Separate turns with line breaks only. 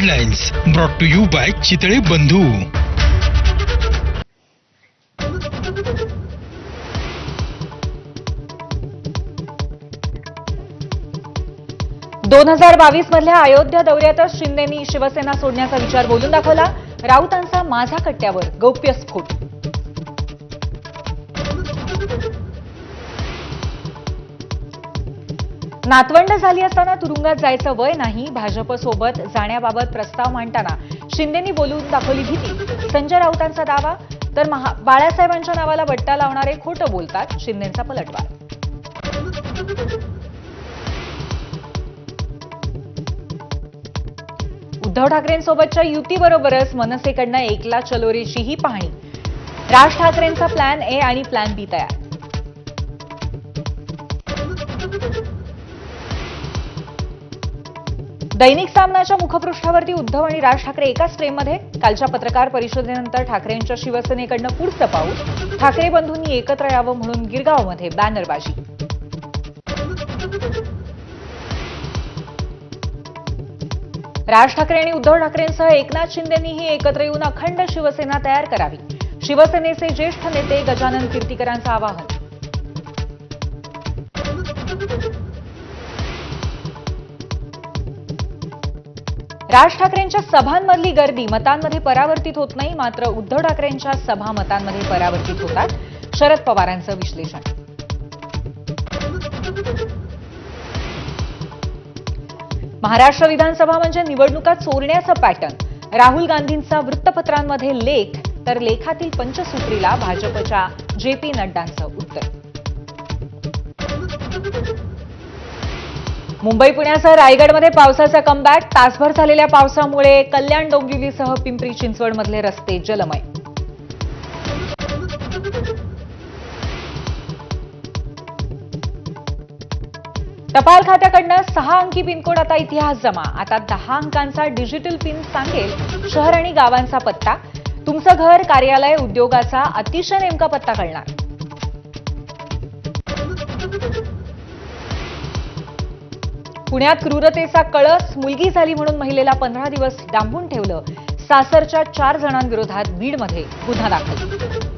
Headlines brought to you by Chitale Bandhu.
2022 मधल्या अयोध्या दौऱ्यातच शिंदेंनी शिवसेना सोडण्याचा विचार बोलून दाखवला. राऊतांचा माझा कट्ट्यावर गौप्यस्फोट. नातवंड झाली असताना तुरुंगात जायचं वय नाही. भाजपसोबत जाण्याबाबत प्रस्ताव मांडताना शिंदेंनी बोलून दाखवली भीती. संजय राऊतांचा दावा तर बाळासाहेबांच्या नावाला बट्टा लावणारे खोटं बोलतात. शिंदेंचा पलटवार. उद्धव ठाकरेंसोबतच्या युतीबरोबरच मनसेकडनं एकला चलोरेचीही पाहणी. राज ठाकरेंचा प्लॅन ए आणि प्लॅन बी तयार. दैनिक सामनाच्या मुखपृष्ठावरती उद्धव आणि राज ठाकरे एकाच फ्रेममध्ये. कालच्या पत्रकार परिषदेनंतर ठाकरेंच्या शिवसेनेकडनं पुढचं पाऊल. ठाकरे बंधूंनी एकत्र यावं म्हणून गिरगावमध्ये बॅनरबाजी. राज ठाकरे आणि उद्धव ठाकरेंसह एकनाथ शिंदेंनीही एकत्र येऊन अखंड शिवसेना तयार करावी. शिवसेनेचे ज्येष्ठ नेते गजानन कीर्तीकरांचं आवाहन. राज ठाकरेंच्या सभांमधली गर्दी मतांमध्ये परावर्तित होत नाही, मात्र उद्धव ठाकरेंच्या सभा मतांमध्ये परावर्तित होतात. शरद पवारांचं विश्लेषण. महाराष्ट्र विधानसभा म्हणजे निवडणुका चोरण्याचं पॅटर्न. राहुल गांधींचा वृत्तपत्रांमध्ये लेख तर लेखातील पंचसूत्रीला भाजपच्या JP नड्डांचं उत्तर. मुंबई पुण्यासह रायगडमध्ये पावसाचा कमबॅक. तासभर झालेल्या पावसामुळे कल्याण डोंबिवलीसह पिंपरी चिंचवडमधले रस्ते जलमय. टपाल खात्याकडनं 6 अंकी पिनकोड आता इतिहास जमा. आता 10 अंकांचा डिजिटल पिन सांगेल शहर आणि गावांचा पत्ता. तुमचं घर, कार्यालय, उद्योगाचा अतिशय नेमका पत्ता कळणार. पुण्यात क्रूरतेचा कळस. मुलगी झाली म्हणून महिलेला 15 दिवस डांबून ठेवलं. सासरच्या 4 जणांविरोधात बीडमध्ये गुन्हा दाखल.